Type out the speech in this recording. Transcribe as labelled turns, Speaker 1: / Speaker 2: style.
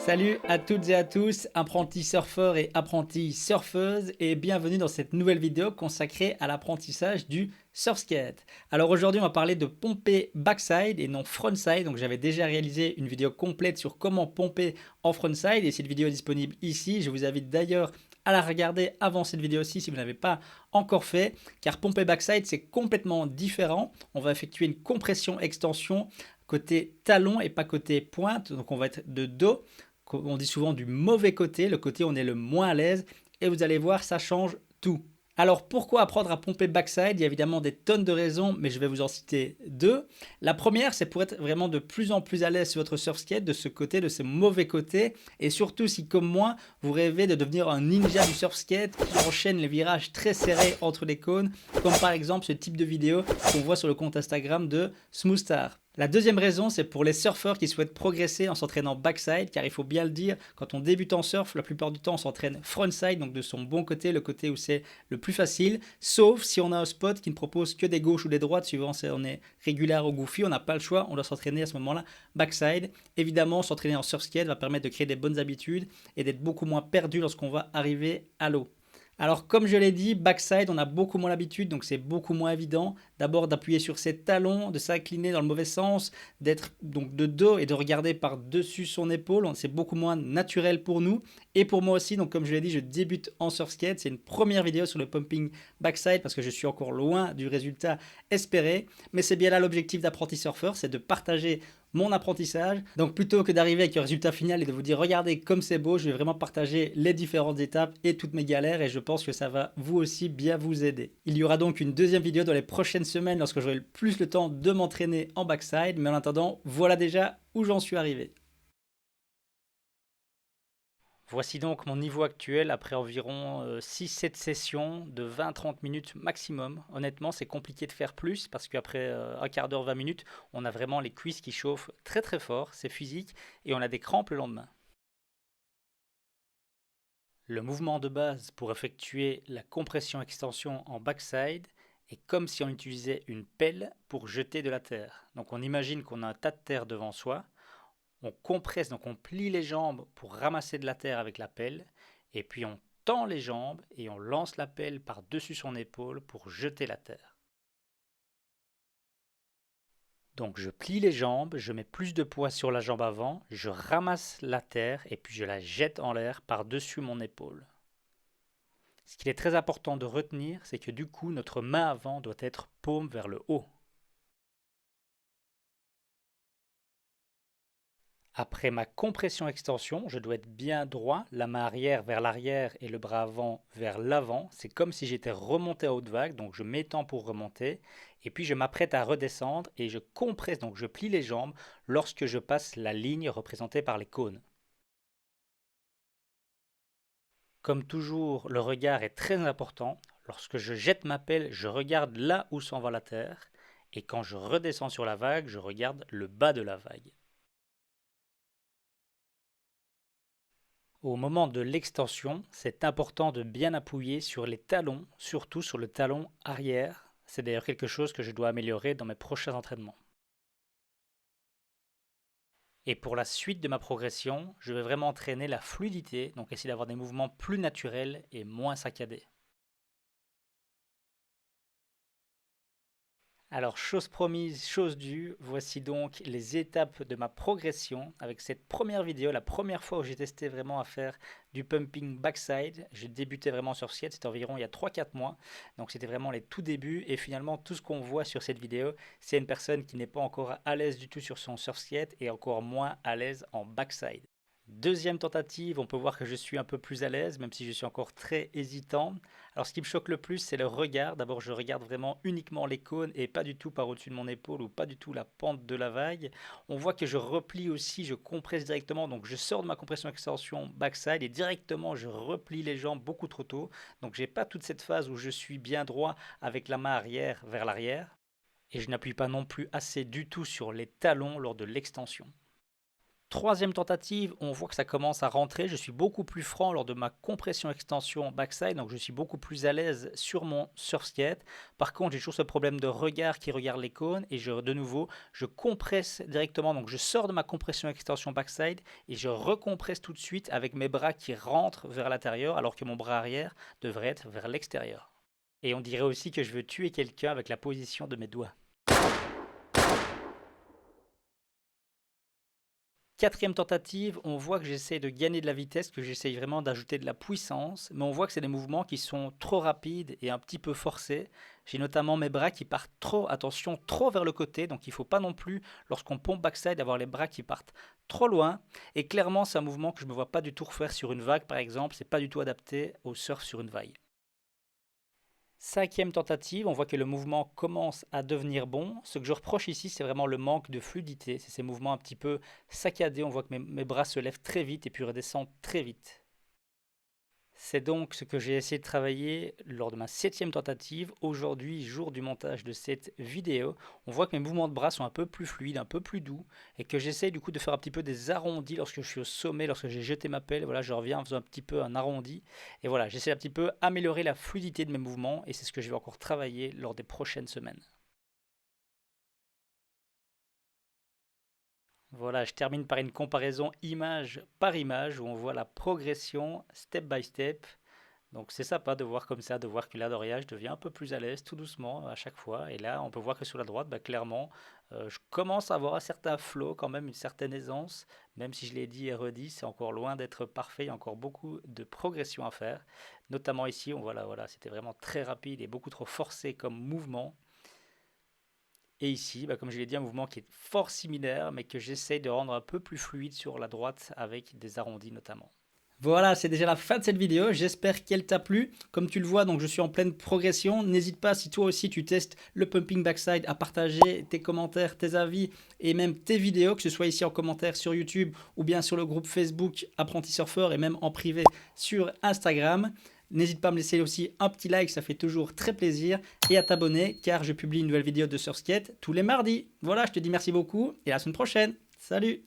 Speaker 1: Salut à toutes et à tous, apprentis surfeurs et apprentis surfeuses, et bienvenue dans cette nouvelle vidéo consacrée à l'apprentissage du surf skate. Alors aujourd'hui on va parler de pomper backside et non frontside, donc j'avais déjà réalisé une vidéo complète sur comment pomper en frontside et cette vidéo est disponible ici. Je vous invite d'ailleurs à la regarder avant cette vidéo-ci si vous n'avez pas encore fait, car pomper backside c'est complètement différent. On va effectuer une compression extension côté talon et pas côté pointe, donc on va être de dos. On dit souvent du mauvais côté, le côté où on est le moins à l'aise, et vous allez voir, ça change tout. Alors pourquoi apprendre à pomper backside? Il y a évidemment des tonnes de raisons, mais je vais vous en citer deux. La première, c'est pour être vraiment de plus en plus à l'aise sur votre surf skate, de ce côté, de ce mauvais côté, et surtout si comme moi, vous rêvez de devenir un ninja du surf skate qui enchaîne les virages très serrés entre les cônes, comme par exemple ce type de vidéo qu'on voit sur le compte Instagram de Smoothstar. La deuxième raison, c'est pour les surfeurs qui souhaitent progresser en s'entraînant backside, car il faut bien le dire, quand on débute en surf, la plupart du temps on s'entraîne frontside, donc de son bon côté, le côté où c'est le plus facile, sauf si on a un spot qui ne propose que des gauches ou des droites, suivant si on est régulier ou goofy, on n'a pas le choix, on doit s'entraîner à ce moment-là backside. Évidemment, s'entraîner en surf skate va permettre de créer des bonnes habitudes et d'être beaucoup moins perdu lorsqu'on va arriver à l'eau. Alors comme je l'ai dit, backside, on a beaucoup moins l'habitude, donc c'est beaucoup moins évident. D'abord d'appuyer sur ses talons, de s'incliner dans le mauvais sens, d'être donc de dos et de regarder par-dessus son épaule. C'est beaucoup moins naturel pour nous. Et pour moi aussi, donc comme je l'ai dit, je débute en surf skate. C'est une première vidéo sur le pumping backside parce que je suis encore loin du résultat espéré. Mais c'est bien là l'objectif d'apprenti surfeur, c'est de partager mon apprentissage. Donc plutôt que d'arriver avec le résultat final et de vous dire regardez comme c'est beau, je vais vraiment partager les différentes étapes et toutes mes galères et je pense que ça va vous aussi bien vous aider. Il y aura donc une deuxième vidéo dans les prochaines semaines lorsque j'aurai plus le temps de m'entraîner en backside, mais en attendant, voilà déjà où j'en suis arrivé. Voici donc mon niveau actuel après environ 6-7 sessions de 20-30 minutes maximum. Honnêtement, c'est compliqué de faire plus parce qu'après un quart d'heure, 20 minutes, on a vraiment les cuisses qui chauffent très très fort, c'est physique et on a des crampes le lendemain. Le mouvement de base pour effectuer la compression-extension en backside est comme si on utilisait une pelle pour jeter de la terre. Donc on imagine qu'on a un tas de terre devant soi, on compresse, donc on plie les jambes pour ramasser de la terre avec la pelle, et puis on tend les jambes et on lance la pelle par-dessus son épaule pour jeter la terre. Donc je plie les jambes, je mets plus de poids sur la jambe avant, je ramasse la terre et puis je la jette en l'air par-dessus mon épaule. Ce qu'il est très important de retenir, c'est que du coup notre main avant doit être paume vers le haut. Après ma compression-extension, je dois être bien droit, la main arrière vers l'arrière et le bras avant vers l'avant. C'est comme si j'étais remonté à haute vague, donc je m'étends pour remonter. Et puis je m'apprête à redescendre et je compresse, donc je plie les jambes lorsque je passe la ligne représentée par les cônes. Comme toujours, le regard est très important. Lorsque je jette ma pelle, je regarde là où s'en va la terre. Et quand je redescends sur la vague, je regarde le bas de la vague. Au moment de l'extension, c'est important de bien appuyer sur les talons, surtout sur le talon arrière. C'est d'ailleurs quelque chose que je dois améliorer dans mes prochains entraînements. Et pour la suite de ma progression, je vais vraiment entraîner la fluidité, donc essayer d'avoir des mouvements plus naturels et moins saccadés. Alors, chose promise, chose due, voici donc les étapes de ma progression avec cette première vidéo, la première fois où j'ai testé vraiment à faire du pumping backside. Je débutais vraiment sur skate, c'était environ il y a 3-4 mois, donc c'était vraiment les tout débuts et finalement tout ce qu'on voit sur cette vidéo, c'est une personne qui n'est pas encore à l'aise du tout sur son surf skate et encore moins à l'aise en backside. Deuxième tentative, on peut voir que je suis un peu plus à l'aise, même si je suis encore très hésitant. Alors ce qui me choque le plus, c'est le regard. D'abord, je regarde vraiment uniquement les cônes et pas du tout par au-dessus de mon épaule ou pas du tout la pente de la vague. On voit que je replie aussi, je compresse directement. Donc je sors de ma compression extension backside et directement je replie les jambes beaucoup trop tôt. Donc j'ai pas toute cette phase où je suis bien droit avec la main arrière vers l'arrière. Et je n'appuie pas non plus assez du tout sur les talons lors de l'extension. Troisième tentative, on voit que ça commence à rentrer. Je suis beaucoup plus franc lors de ma compression extension backside, donc je suis beaucoup plus à l'aise sur mon surf skate. Par contre, j'ai toujours ce problème de regard qui regarde les cônes et de nouveau, je compresse directement. Donc je sors de ma compression extension backside et je recompresse tout de suite avec mes bras qui rentrent vers l'intérieur alors que mon bras arrière devrait être vers l'extérieur. Et on dirait aussi que je veux tuer quelqu'un avec la position de mes doigts. Quatrième tentative, on voit que j'essaie de gagner de la vitesse, que j'essaie vraiment d'ajouter de la puissance, mais on voit que c'est des mouvements qui sont trop rapides et un petit peu forcés. J'ai notamment mes bras qui partent trop, attention, trop vers le côté, donc il ne faut pas non plus, lorsqu'on pompe backside, avoir les bras qui partent trop loin. Et clairement, c'est un mouvement que je ne me vois pas du tout refaire sur une vague, par exemple, c'est pas du tout adapté au surf sur une vague. Cinquième tentative, on voit que le mouvement commence à devenir bon. Ce que je reproche ici, c'est vraiment le manque de fluidité. C'est ces mouvements un petit peu saccadés. On voit que mes bras se lèvent très vite et puis redescendent très vite. C'est donc ce que j'ai essayé de travailler lors de ma septième tentative. Aujourd'hui, jour du montage de cette vidéo, on voit que mes mouvements de bras sont un peu plus fluides, un peu plus doux, et que j'essaye du coup de faire un petit peu des arrondis lorsque je suis au sommet, lorsque j'ai jeté ma pelle. Voilà, je reviens en faisant un petit peu un arrondi. Et voilà, j'essaie un petit peu améliorer la fluidité de mes mouvements, et c'est ce que je vais encore travailler lors des prochaines semaines. Voilà, je termine par une comparaison image par image où on voit la progression step by step. Donc c'est sympa de voir comme ça, de voir que l'adoriage devient un peu plus à l'aise tout doucement à chaque fois. Et là, on peut voir que sur la droite, bah, clairement, je commence à avoir un certain flow, quand même une certaine aisance. Même si je l'ai dit et redit, c'est encore loin d'être parfait. Il y a encore beaucoup de progression à faire. Notamment ici, voilà, c'était vraiment très rapide et beaucoup trop forcé comme mouvement. Et ici, bah, comme je l'ai dit, un mouvement qui est fort similaire, mais que j'essaye de rendre un peu plus fluide sur la droite avec des arrondis notamment. Voilà, c'est déjà la fin de cette vidéo. J'espère qu'elle t'a plu. Comme tu le vois, donc je suis en pleine progression. N'hésite pas, si toi aussi tu testes le pumping backside, à partager tes commentaires, tes avis et même tes vidéos, que ce soit ici en commentaire sur YouTube ou bien sur le groupe Facebook Apprenti Surfeur et même en privé sur Instagram. N'hésite pas à me laisser aussi un petit like, ça fait toujours très plaisir. Et à t'abonner car je publie une nouvelle vidéo de surf skate tous les mardis. Voilà, je te dis merci beaucoup et à la semaine prochaine. Salut!